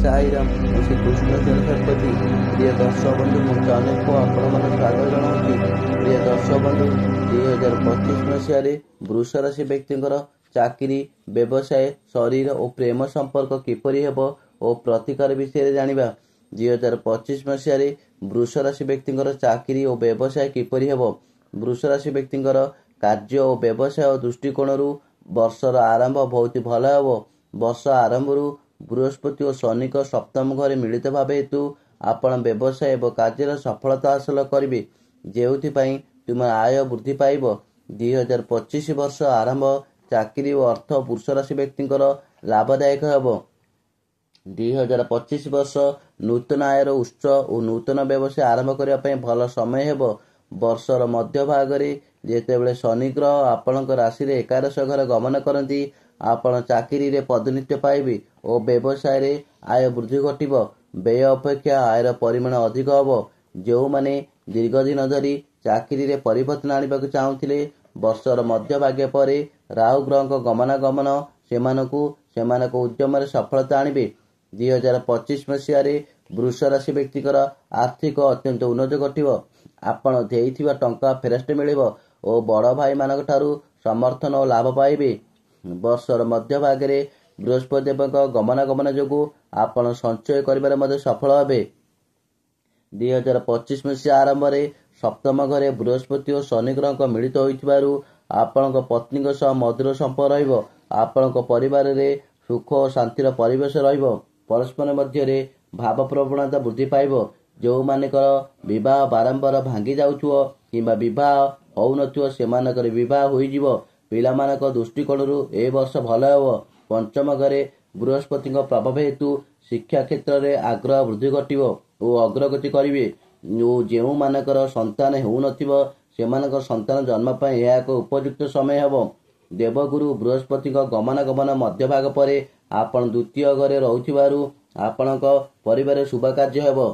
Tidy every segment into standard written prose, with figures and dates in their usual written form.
साईराम श्रीकृष्ण सरस्वती प्रिय दर्शक बंधु मुझे अनेक आपण मान स्वागत जनाऊँगी। प्रिय दर्शक बंधु 2025 मसीह वृष राशि व्यक्ति चाकरी व्यवसाय शरीर और प्रेम संपर्क किपरि हेबो और प्रतिकार विषय जानिबा। 2025 मसीह वृष राशि व्यक्ति चाकरी और व्यवसाय किपरि हेबो। वृष राशि व्यक्ति कार्य और व्यवसाय दृष्टिकोण वर्षर आरंभ बहुत भल हेबो। वर्ष आरंभ बृहस्पति और शनि सप्तम घर मिलित भाव हेतु आपण व्यवसाय और कार्य सफलता हासिल करेंगे, जो तुम आय वृद्धि पाइब। 2025 वर्ष आरंभ चाकरी और अर्थ वृष राशि व्यक्ति लाभदायक हेबो। 2025 वर्ष नूतन आयर उत्स और नूतन व्यवसाय आरंभ करने भल समय हेबो। वर्षर मध्य भागरे जेतेबेले शनि ग्रह आपणक राशि रे एकादश घर गमन करती आपण चाकरी रे पदोन्नति पाइबे और व्यवसाय रे आय वृद्धि घटिबो। व्यय अपेक्षा आयर परिमाण अधिक हेबो। जो माने दीर्घ दिन धरी चाकरी रे परिवर्तन आनिबाक चाहुथिले वर्षर मध्य भाग्य परे राहु ग्रह गमनागमन सेमानक उद्यम सफलता आनिबे। 2025 मसीह वृष राशि व्यक्तिकर आर्थिक अत्यंत उन्नति घटिबो। आपण देइथिबा टंका फेरस्ट मिलिबो और बड़ भाई मानक ठारू समर्थन और लाभ पाइबे। वर्षर मध्य भागरे बृहस्पति देवक गमनागमन जोगु आपण संचय करिबारे मध्ये सफल हेबे। 2025 मसीह आरंभ में सप्तम घरे बृहस्पति और शनि ग्रह मिलित होइथिबारु आपणक पत्नी सह मधुर संपर्क रहिबो। आपणक परिवार रे सुख और शांतिर परिवेश रहिबो। परस्पर मध्य भाव प्रवणता वृद्धि पाइबो। जो मानकर विवाह बारंबार भांगी जाउथुओ किंबा विवाह होउनथुओ सेमानकर विवाह होइजिवो। पिलामानक दृष्टिकोण ए वर्ष भल हेबो। पंचम घरे बृहस्पति प्रभाव हेतु शिक्षा क्षेत्र में आग्रह वृद्धि घटिबो और अग्रगति करिवे। जो मानकर संतान हेउनथिबो सेमानकर संतान जन्म पय यह एक उपयुक्त समय हेबो। देवगुरु बृहस्पति गमनागमन मध्य भाग परे आपण द्वितीय घरे रहुथिबारु आपणक परिवार शुभ कार्य हेबो।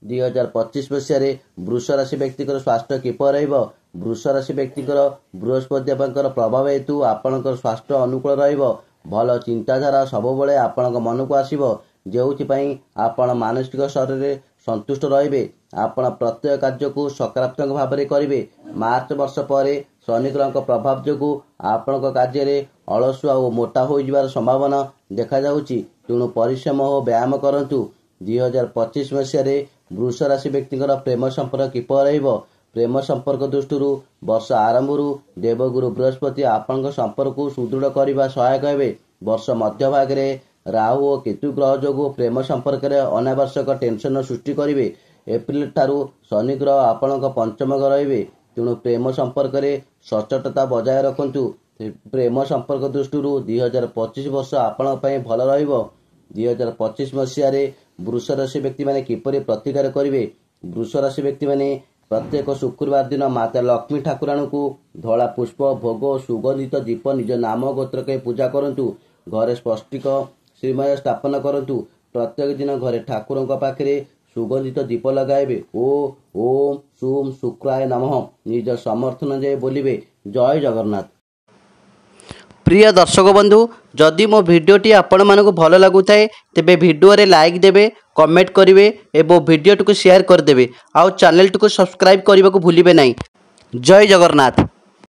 2025 मसीह वृष राशि व्यक्ति स्वास्थ्य किपर रहिबो। वृष राशि व्यक्ति बृहस्पति देवकर प्रभाव हेतु आपणकर स्वास्थ्य अनुकूल रहिबो। भल चिंताधारा सबुबले आपणक मन को आसीबो, जेउथिपई आपण मानसिक स्तर रे संतुष्ट रहिबे। आपण प्रत्येक कार्य को सकारात्मक भाव में करिवे। मार्च वर्ष पर शनि ग्रह प्रभाव जोगु आपणक कार्य रे अलसुआ और मोटा हो जिवार संभावना देखा जाउची। तेणु परिश्रम और व्यायाम करंतु। 2025 मसीह वृष राशि व्यक्ति प्रेम संपर्क किपर रहिबो। प्रेम संपर्क दृष्टि वर्ष आरंभ देवगुरु बृहस्पति आपण संपर्क को सुदृढ़ करने सहायक हेबे। वर्ष मध्य भागरे राहु और केतु ग्रह जोगु प्रेम संपर्क में अनावश्यक टेंशन सृष्टि करेंगे। एप्रिल ठारू शनि ग्रह आपण पंचम घर रहिबे। तेणु प्रेम संपर्क में सचेतनता बजाय रखंतु। प्रेम संपर्क दृष्टि 2025 वर्ष आपण भल रहिबो। 2025 मसीह वृष राशि व्यक्ति माने किपरि प्रतिकार करेंगे। वृष राशि व्यक्ति माने प्रत्येक शुक्रवार दिन माता लक्ष्मी ठाकुराणी को धला पुष्प भोग और सुगंधित दीप निज नाम गोत्र के पूजा करंतु। घरे स्पष्टिक श्रीमय स्थापन करंतु। प्रत्येक दिन घरे ठाकुर पाखे सुगंधित दीप लगाइबे। ओम सुम शुक्राय नमः निज समर्थन जाए बोलिबे। जय जगन्नाथ। प्रिय दर्शक बंधु, जदि मो भिडियोटी आपण मानक भल लगुताए तेबे भिडियो रे लाइक देबे, कमेंट करिवे एवं भिडियोटी को शेयर करदेबे। आउ चैनल को सब्सक्राइब करने को भूलिबे नहीं। जय जगन्नाथ।